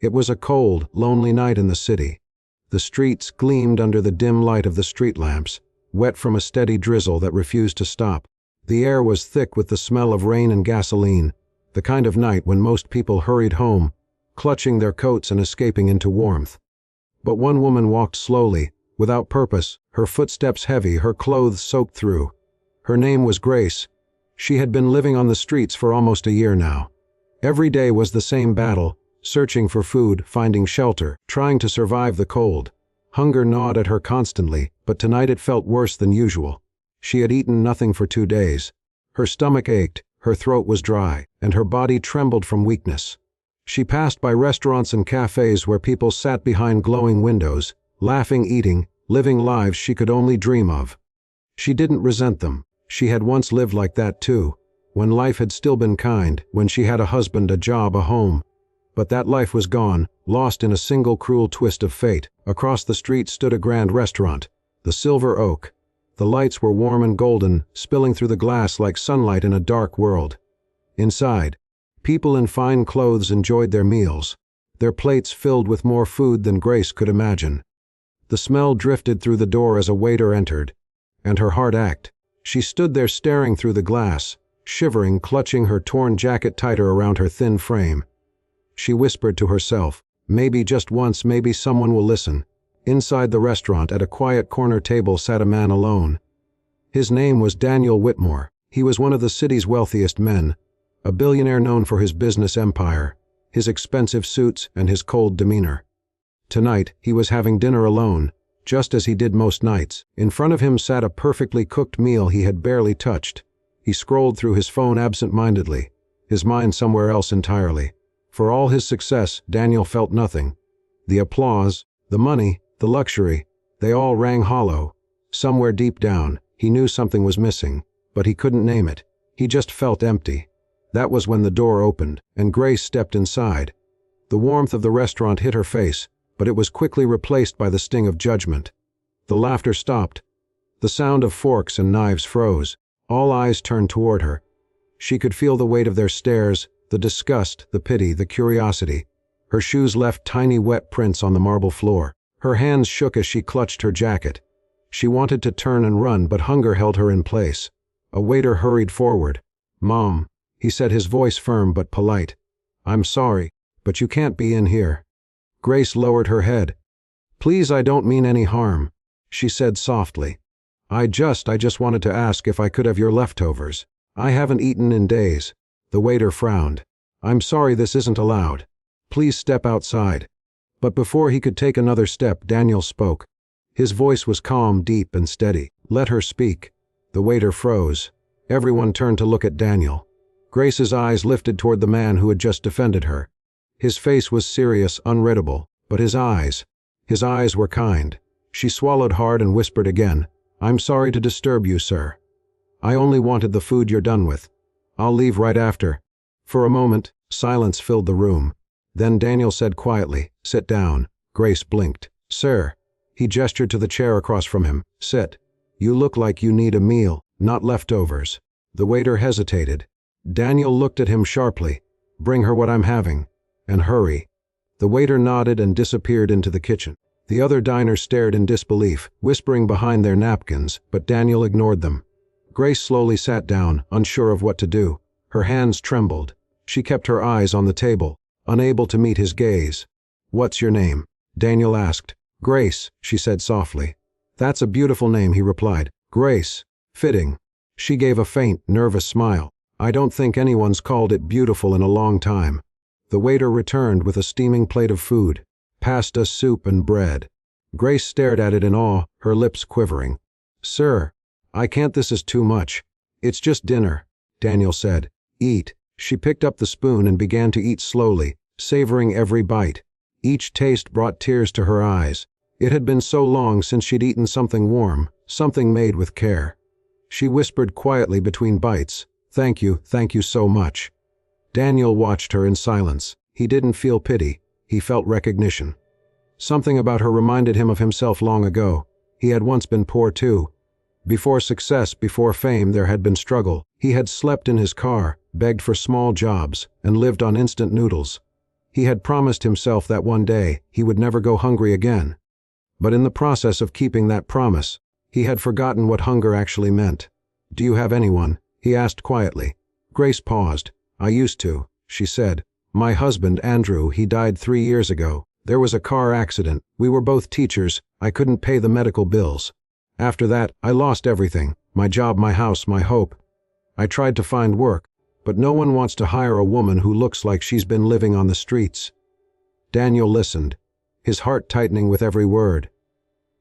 It was a cold, lonely night in the city. The streets gleamed under the dim light of the street lamps, wet from a steady drizzle that refused to stop. The air was thick with the smell of rain and gasoline, the kind of night when most people hurried home, clutching their coats and escaping into warmth. But one woman walked slowly, without purpose, her footsteps heavy, her clothes soaked through. Her name was Grace. She had been living on the streets for almost a year now. Every day was the same battle, searching for food, finding shelter, trying to survive the cold. Hunger gnawed at her constantly, but tonight it felt worse than usual. She had eaten nothing for 2 days. Her stomach ached, her throat was dry, and her body trembled from weakness. She passed by restaurants and cafes where people sat behind glowing windows, laughing, eating, living lives she could only dream of. She didn't resent them. She had once lived like that too, when life had still been kind, when she had a husband, a job, a home. But that life was gone, lost in a single cruel twist of fate. Across the street stood a grand restaurant, the Silver Oak. The lights were warm and golden, spilling through the glass like sunlight in a dark world. Inside, people in fine clothes enjoyed their meals, their plates filled with more food than Grace could imagine. The smell drifted through the door as a waiter entered, and her heart ached. She stood there staring through the glass, shivering, clutching her torn jacket tighter around her thin frame. She whispered to herself, maybe just once, maybe someone will listen. Inside the restaurant, at a quiet corner table, sat a man alone. His name was Daniel Whitmore. He was one of the city's wealthiest men, a billionaire known for his business empire, his expensive suits, and his cold demeanor. Tonight, he was having dinner alone, just as he did most nights. In front of him sat a perfectly cooked meal he had barely touched. He scrolled through his phone absent-mindedly, his mind somewhere else entirely. For all his success, Daniel felt nothing. The applause, the money, the luxury, they all rang hollow. Somewhere deep down, he knew something was missing, but he couldn't name it. He just felt empty. That was when the door opened, and Grace stepped inside. The warmth of the restaurant hit her face, but it was quickly replaced by the sting of judgment. The laughter stopped. The sound of forks and knives froze. All eyes turned toward her. She could feel the weight of their stares, the disgust, the pity, the curiosity. Her shoes left tiny wet prints on the marble floor. Her hands shook as she clutched her jacket. She wanted to turn and run, but hunger held her in place. A waiter hurried forward. "Mom," he said, his voice firm but polite. "I'm sorry, but you can't be in here." Grace lowered her head. "Please, I don't mean any harm," she said softly. I just wanted to ask if I could have your leftovers. I haven't eaten in days." The waiter frowned. "I'm sorry, this isn't allowed. Please step outside." But before he could take another step, Daniel spoke. His voice was calm, deep, and steady. "Let her speak." The waiter froze. Everyone turned to look at Daniel. Grace's eyes lifted toward the man who had just defended her. His face was serious, unreadable, but his eyes were kind. She swallowed hard and whispered again, "I'm sorry to disturb you, sir. I only wanted the food you're done with. I'll leave right after." For a moment, silence filled the room. Then Daniel said quietly, "Sit down." Grace blinked. "Sir." He gestured to the chair across from him. "Sit. You look like you need a meal, not leftovers." The waiter hesitated. Daniel looked at him sharply. "Bring her what I'm having. And hurry." The waiter nodded and disappeared into the kitchen. The other diners stared in disbelief, whispering behind their napkins, but Daniel ignored them. Grace slowly sat down, unsure of what to do. Her hands trembled. She kept her eyes on the table, unable to meet his gaze. "What's your name?" Daniel asked. "Grace," she said softly. "That's a beautiful name," he replied. "Grace. Fitting." She gave a faint, nervous smile. "I don't think anyone's called it beautiful in a long time." The waiter returned with a steaming plate of food, pasta, soup, and bread. Grace stared at it in awe, her lips quivering. "Sir, I can't, this is too much." "It's just dinner," Daniel said. "Eat." She picked up the spoon and began to eat slowly, savoring every bite. Each taste brought tears to her eyes. It had been so long since she'd eaten something warm, something made with care. She whispered quietly between bites, thank you so much." Daniel watched her in silence. He didn't feel pity, he felt recognition. Something about her reminded him of himself long ago. He had once been poor too. Before success, before fame, there had been struggle. He had slept in his car, begged for small jobs, and lived on instant noodles. He had promised himself that one day he would never go hungry again. But in the process of keeping that promise, he had forgotten what hunger actually meant. "Do you have anyone?" he asked quietly. Grace paused. "I used to," she said. "My husband, Andrew, he died 3 years ago. There was a car accident. We were both teachers. I couldn't pay the medical bills. After that, I lost everything. My job, my house, my hope. I tried to find work, but no one wants to hire a woman who looks like she's been living on the streets." Daniel listened, his heart tightening with every word.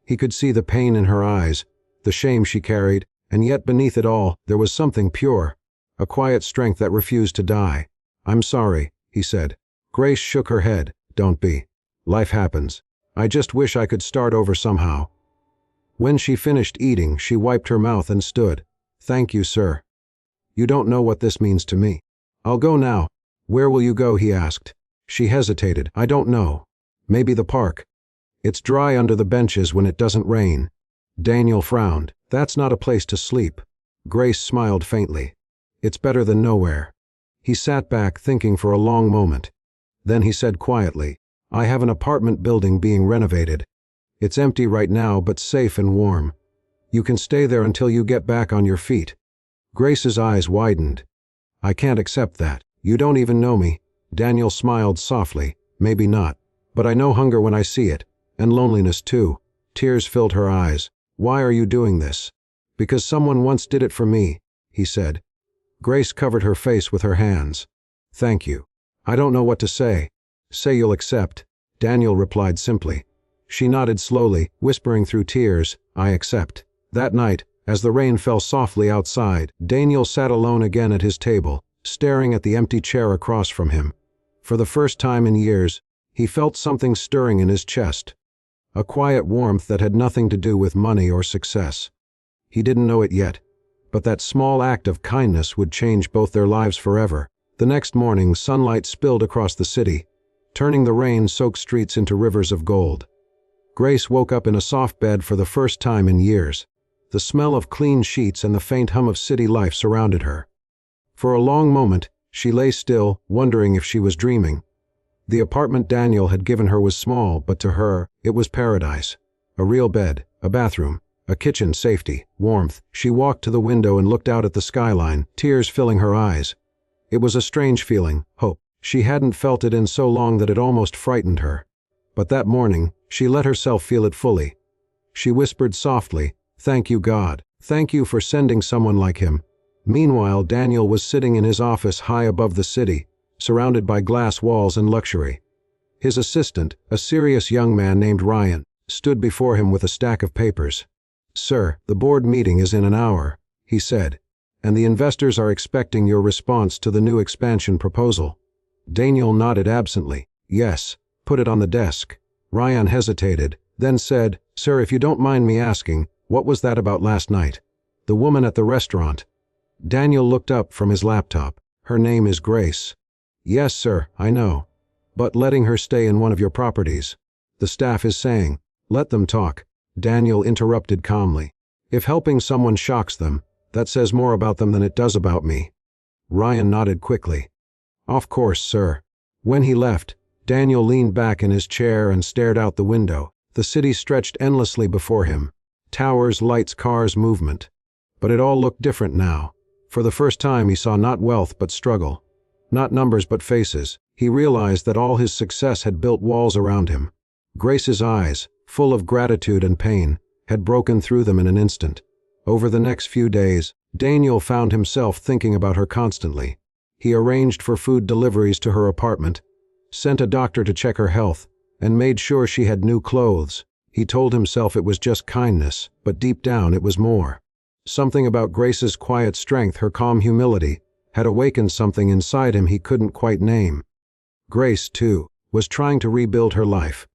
He could see the pain in her eyes, the shame she carried, and yet beneath it all, there was something pure, a quiet strength that refused to die. "I'm sorry," he said. Grace shook her head. "Don't be. Life happens. I just wish I could start over somehow." When she finished eating, she wiped her mouth and stood. "Thank you, sir. You don't know what this means to me. I'll go now." "Where will you go?" he asked. She hesitated. "I don't know. Maybe the park. It's dry under the benches when it doesn't rain." Daniel frowned. "That's not a place to sleep." Grace smiled faintly. "It's better than nowhere." He sat back, thinking for a long moment. Then he said quietly, "I have an apartment building being renovated. It's empty right now, but safe and warm. You can stay there until you get back on your feet." Grace's eyes widened. "I can't accept that. You don't even know me." Daniel smiled softly. "Maybe not. But I know hunger when I see it. And loneliness too." Tears filled her eyes. "Why are you doing this?" "Because someone once did it for me," he said. Grace covered her face with her hands. "Thank you. I don't know what to say." "Say you'll accept." Daniel replied simply. She nodded slowly, whispering through tears, "I accept." That night, as the rain fell softly outside, Daniel sat alone again at his table, staring at the empty chair across from him. For the first time in years, he felt something stirring in his chest. A quiet warmth that had nothing to do with money or success. He didn't know it yet, but that small act of kindness would change both their lives forever. The next morning, sunlight spilled across the city, turning the rain-soaked streets into rivers of gold. Grace woke up in a soft bed for the first time in years. The smell of clean sheets and the faint hum of city life surrounded her. For a long moment, she lay still, wondering if she was dreaming. The apartment Daniel had given her was small, but to her, it was paradise. A real bed, a bathroom, a kitchen, safety, warmth. She walked to the window and looked out at the skyline, tears filling her eyes. It was a strange feeling, hope. She hadn't felt it in so long that it almost frightened her. But that morning, she let herself feel it fully. She whispered softly, "Thank you, God. Thank you for sending someone like him." Meanwhile, Daniel was sitting in his office high above the city, surrounded by glass walls and luxury. His assistant, a serious young man named Ryan, stood before him with a stack of papers. "Sir, the board meeting is in an hour," he said, "and the investors are expecting your response to the new expansion proposal." Daniel nodded absently. "Yes, put it on the desk." Ryan hesitated, then said, "Sir, if you don't mind me asking, what was that about last night? The woman at the restaurant?" Daniel looked up from his laptop. "Her name is Grace." "Yes, sir, I know. But letting her stay in one of your properties. The staff is saying." "Let them talk." Daniel interrupted calmly. "If helping someone shocks them, that says more about them than it does about me." Ryan nodded quickly. "Of course, sir." When he left, Daniel leaned back in his chair and stared out the window. The city stretched endlessly before him. Towers, lights, cars, movement. But it all looked different now. For the first time he saw not wealth but struggle. Not numbers but faces. He realized that all his success had built walls around him. Grace's eyes, full of gratitude and pain, had broken through them in an instant. Over the next few days, Daniel found himself thinking about her constantly. He arranged for food deliveries to her apartment, sent a doctor to check her health, and made sure she had new clothes. He told himself it was just kindness, but deep down it was more. Something about Grace's quiet strength, her calm humility, had awakened something inside him he couldn't quite name. Grace, too, was trying to rebuild her life.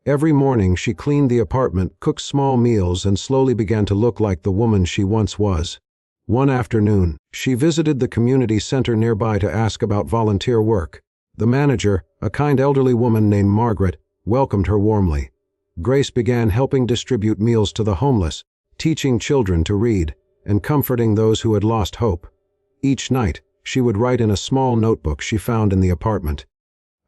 Every morning she cleaned the apartment, cooked small meals, and slowly began to look like the woman she once was. One afternoon, she visited the community center nearby to ask about volunteer work. The manager, a kind elderly woman named Margaret, welcomed her warmly. Grace began helping distribute meals to the homeless, teaching children to read, and comforting those who had lost hope. Each night, she would write in a small notebook she found in the apartment.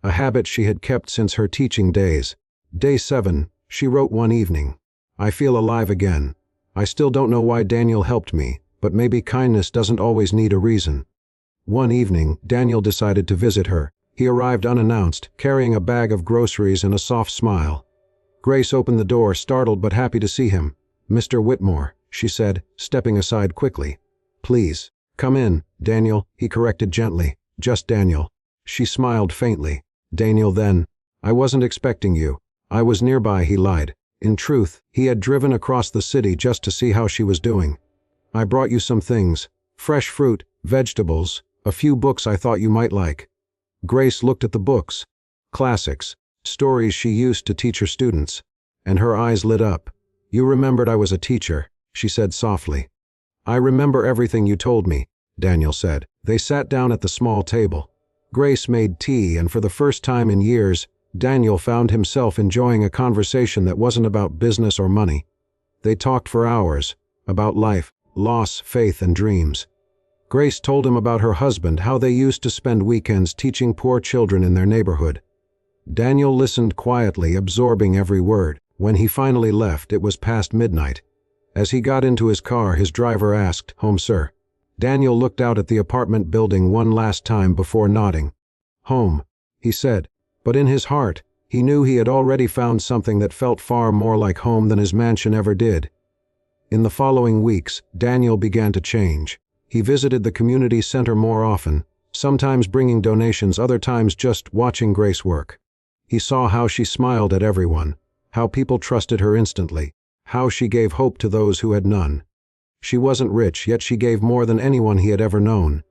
a habit she had kept since her teaching days. Day 7, she wrote one evening. I feel alive again. I still don't know why Daniel helped me, but maybe kindness doesn't always need a reason. One evening, Daniel decided to visit her. He arrived unannounced, carrying a bag of groceries and a soft smile. Grace opened the door, startled but happy to see him. "Mr. Whitmore," she said, stepping aside quickly. "Please, come in, Daniel," he corrected gently. "Just Daniel." She smiled faintly. "Daniel then. I wasn't expecting you. I was nearby," he lied. In truth, he had driven across the city just to see how she was doing. "I brought you some things. Fresh fruit, vegetables, a few books I thought you might like." Grace looked at the books. Classics, stories she used to teach her students. And her eyes lit up. "You remembered I was a teacher," she said softly. "I remember everything you told me," Daniel said. They sat down at the small table. Grace made tea, and for the first time in years, Daniel found himself enjoying a conversation that wasn't about business or money. They talked for hours, about life, loss, faith, and dreams. Grace told him about her husband, how they used to spend weekends teaching poor children in their neighborhood. Daniel listened quietly, absorbing every word. When he finally left, it was past midnight. As he got into his car, his driver asked, "Home, sir?" Daniel looked out at the apartment building one last time before nodding. "Home," he said, but in his heart, he knew he had already found something that felt far more like home than his mansion ever did. In the following weeks, Daniel began to change. He visited the community center more often, sometimes bringing donations, other times just watching Grace work. He saw how she smiled at everyone, how people trusted her instantly, how she gave hope to those who had none. She wasn't rich, yet she gave more than anyone he had ever known.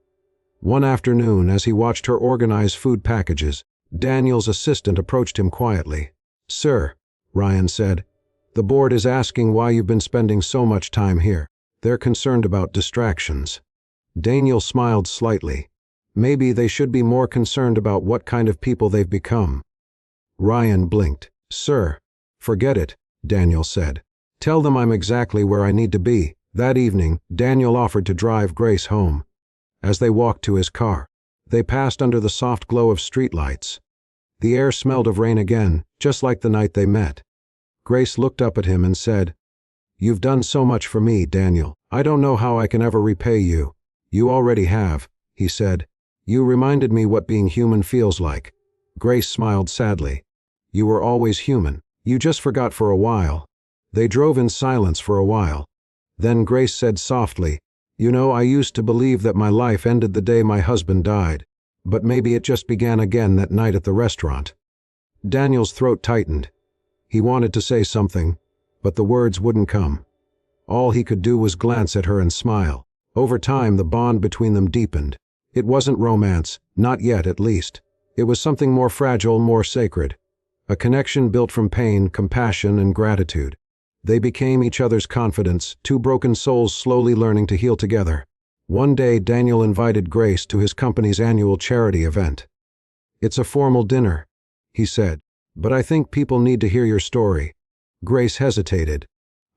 One afternoon, as he watched her organize food packages, Daniel's assistant approached him quietly. "Sir," Ryan said, "the board is asking why you've been spending so much time here. They're concerned about distractions." Daniel smiled slightly. Maybe they should be more concerned about what kind of people they've become. Ryan blinked. "Sir, forget it," Daniel said. "Tell them I'm exactly where I need to be." That evening, Daniel offered to drive Grace home. As they walked to his car, they passed under the soft glow of streetlights. The air smelled of rain again, just like the night they met. Grace looked up at him and said, "You've done so much for me, Daniel. I don't know how I can ever repay you." "You already have," he said. "You reminded me what being human feels like." Grace smiled sadly. "You were always human. You just forgot for a while." They drove in silence for a while. Then Grace said softly, "You know, I used to believe that my life ended the day my husband died, but maybe it just began again that night at the restaurant." Daniel's throat tightened. He wanted to say something, but the words wouldn't come. All he could do was glance at her and smile. Over time, the bond between them deepened. It wasn't romance, not yet at least. It was something more fragile, more sacred. A connection built from pain, compassion, and gratitude. They became each other's confidants, two broken souls slowly learning to heal together. One day, Daniel invited Grace to his company's annual charity event. "It's a formal dinner," he said, "but I think people need to hear your story." Grace hesitated.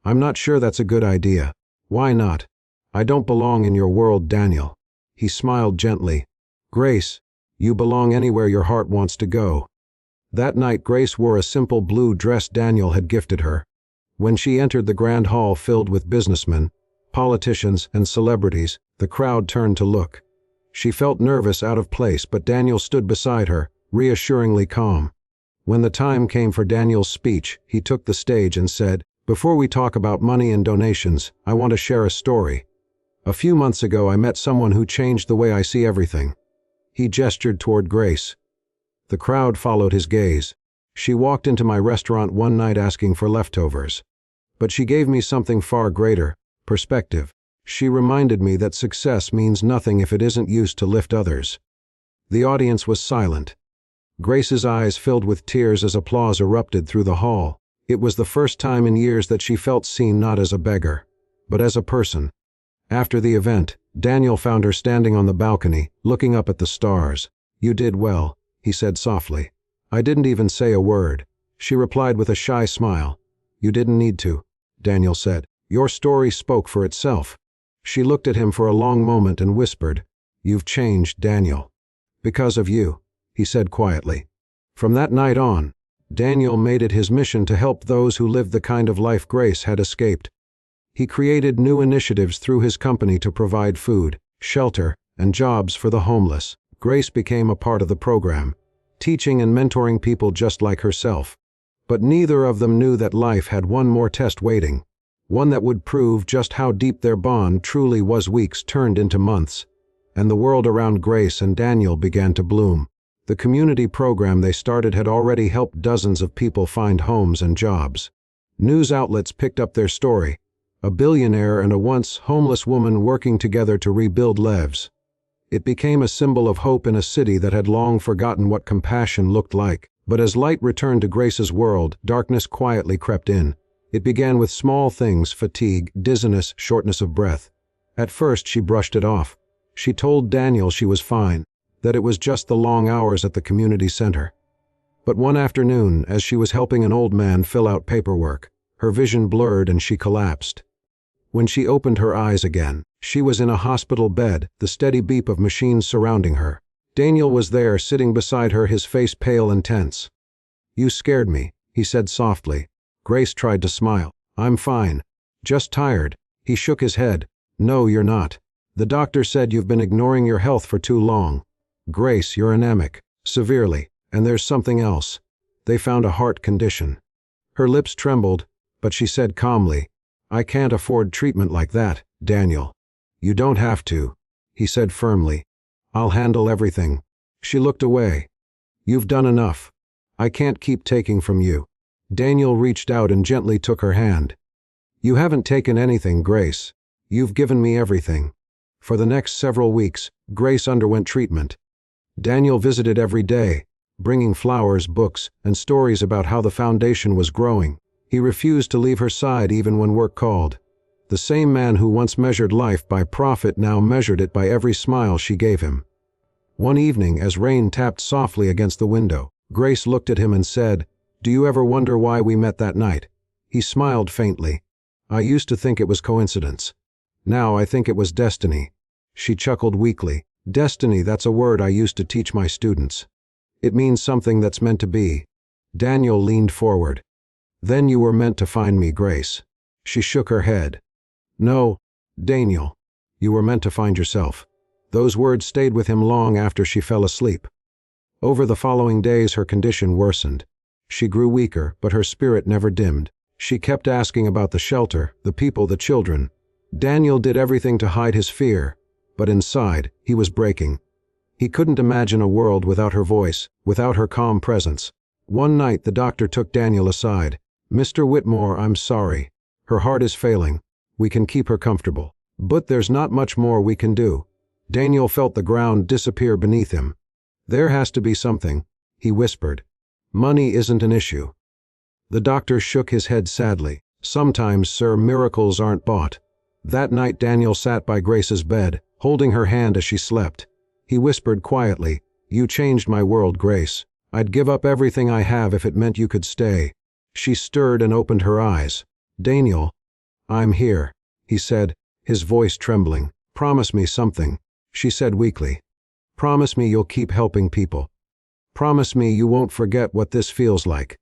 "I'm not sure that's a good idea." "Why not?" "I don't belong in your world, Daniel." He smiled gently. "Grace, you belong anywhere your heart wants to go." That night, Grace wore a simple blue dress Daniel had gifted her. When she entered the grand hall filled with businessmen, politicians, and celebrities, the crowd turned to look. She felt nervous, out of place, but Daniel stood beside her, reassuringly calm. When the time came for Daniel's speech, he took the stage and said, "Before we talk about money and donations, I want to share a story. A few months ago, I met someone who changed the way I see everything." He gestured toward Grace. The crowd followed his gaze. "She walked into my restaurant one night asking for leftovers. But she gave me something far greater, perspective. She reminded me that success means nothing if it isn't used to lift others." The audience was silent. Grace's eyes filled with tears as applause erupted through the hall. It was the first time in years that she felt seen, not as a beggar, but as a person. After the event, Daniel found her standing on the balcony, looking up at the stars. "You did well," he said softly. "I didn't even say a word." She replied with a shy smile. "You didn't need to," Daniel said. "Your story spoke for itself." She looked at him for a long moment and whispered, "You've changed, Daniel." "Because of you," he said quietly. From that night on, Daniel made it his mission to help those who lived the kind of life Grace had escaped. He created new initiatives through his company to provide food, shelter, and jobs for the homeless. Grace became a part of the program, teaching and mentoring people just like herself. But neither of them knew that life had one more test waiting, one that would prove just how deep their bond truly was. Weeks turned into months, and the world around Grace and Daniel began to bloom. The community program they started had already helped dozens of people find homes and jobs. News outlets picked up their story, a billionaire and a once homeless woman working together to rebuild lives. It became a symbol of hope in a city that had long forgotten what compassion looked like. But as light returned to Grace's world, darkness quietly crept in. It began with small things: fatigue, dizziness, shortness of breath. At first she brushed it off. She told Daniel she was fine, that it was just the long hours at the community center. But one afternoon, as she was helping an old man fill out paperwork, her vision blurred and she collapsed. When she opened her eyes again, she was in a hospital bed, the steady beep of machines surrounding her. Daniel was there, sitting beside her, his face pale and tense. "You scared me," he said softly. Grace tried to smile. "I'm fine. Just tired." He shook his head. "No, you're not. The doctor said you've been ignoring your health for too long. Grace, you're anemic. Severely. And there's something else. They found a heart condition." Her lips trembled, but she said calmly, "I can't afford treatment like that, Daniel." "You don't have to," he said firmly. "I'll handle everything." She looked away. "You've done enough. I can't keep taking from you." Daniel reached out and gently took her hand. "You haven't taken anything, Grace. You've given me everything." For the next several weeks, Grace underwent treatment. Daniel visited every day, bringing flowers, books, and stories about how the foundation was growing. He refused to leave her side even when work called. The same man who once measured life by profit now measured it by every smile she gave him. One evening, as rain tapped softly against the window, Grace looked at him and said, "Do you ever wonder why we met that night?" He smiled faintly. "I used to think it was coincidence. Now I think it was destiny." She chuckled weakly. "Destiny, that's a word I used to teach my students. It means something that's meant to be." Daniel leaned forward. "Then you were meant to find me, Grace." She shook her head. "No, Daniel, you were meant to find yourself." Those words stayed with him long after she fell asleep. Over the following days her condition worsened. She grew weaker, but her spirit never dimmed. She kept asking about the shelter, the people, the children. Daniel did everything to hide his fear, but inside, he was breaking. He couldn't imagine a world without her voice, without her calm presence. One night the doctor took Daniel aside. "Mr. Whitmore, I'm sorry. Her heart is failing. We can keep her comfortable, but there's not much more we can do." Daniel felt the ground disappear beneath him. "There has to be something," he whispered. "Money isn't an issue." The doctor shook his head sadly. "Sometimes, sir, miracles aren't bought." That night Daniel sat by Grace's bed, holding her hand as she slept. He whispered quietly, "You changed my world, Grace. I'd give up everything I have if it meant you could stay." She stirred and opened her eyes. "Daniel, I'm here," he said, his voice trembling. "Promise me something," she said weakly. "Promise me you'll keep helping people. Promise me you won't forget what this feels like."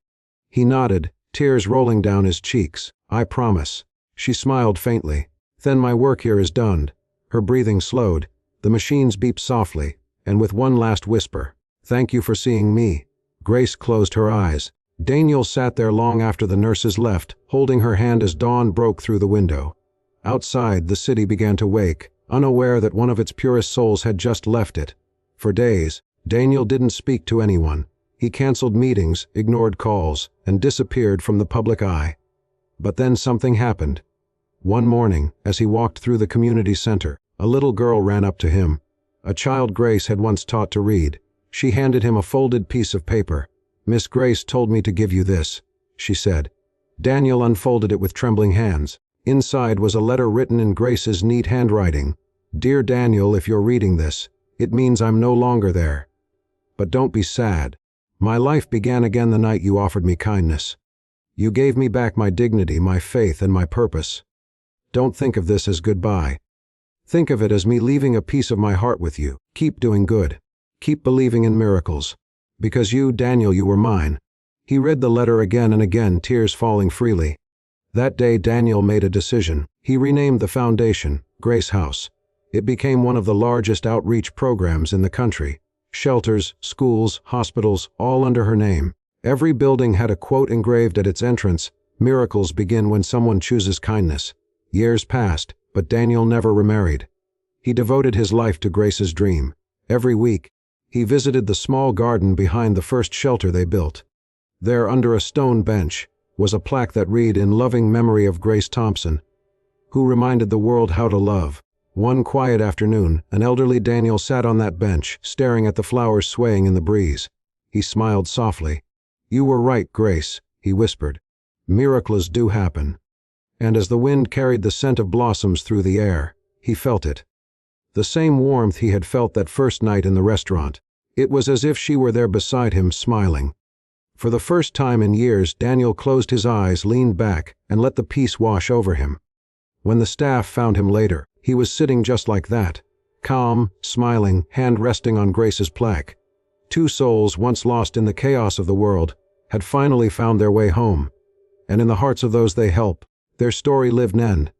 He nodded, tears rolling down his cheeks. "I promise." She smiled faintly. "Then my work here is done." Her breathing slowed. The machines beeped softly, and with one last whisper, "Thank you for seeing me." Grace closed her eyes. Daniel sat there long after the nurses left, holding her hand as dawn broke through the window. Outside, the city began to wake, unaware that one of its purest souls had just left it. For days, Daniel didn't speak to anyone. He canceled meetings, ignored calls, and disappeared from the public eye. But then something happened. One morning, as he walked through the community center, a little girl ran up to him. A child Grace had once taught to read. She handed him a folded piece of paper. "Miss Grace told me to give you this," she said. Daniel unfolded it with trembling hands. Inside was a letter written in Grace's neat handwriting. "Dear Daniel, if you're reading this, it means I'm no longer there. But don't be sad. My life began again the night you offered me kindness. You gave me back my dignity, my faith, and my purpose. Don't think of this as goodbye. Think of it as me leaving a piece of my heart with you. Keep doing good. Keep believing in miracles. Because you, Daniel, you were mine." He read the letter again and again, tears falling freely. That day Daniel made a decision. He renamed the foundation, Grace House. It became one of the largest outreach programs in the country. Shelters, schools, hospitals, all under her name. Every building had a quote engraved at its entrance: "Miracles begin when someone chooses kindness." Years passed, but Daniel never remarried. He devoted his life to Grace's dream. Every week, he visited the small garden behind the first shelter they built. There, under a stone bench, was a plaque that read, "In loving memory of Grace Thompson, who reminded the world how to love." One quiet afternoon, an elderly Daniel sat on that bench, staring at the flowers swaying in the breeze. He smiled softly. "You were right, Grace," he whispered. "Miracles do happen." And as the wind carried the scent of blossoms through the air, he felt it. The same warmth he had felt that first night in the restaurant. It was as if she were there beside him, smiling. For the first time in years, Daniel closed his eyes, leaned back, and let the peace wash over him. When the staff found him later, he was sitting just like that, calm, smiling, hand resting on Grace's plaque. Two souls, once lost in the chaos of the world, had finally found their way home. And in the hearts of those they help, their story lived on.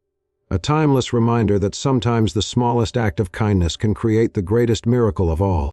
A timeless reminder that sometimes the smallest act of kindness can create the greatest miracle of all.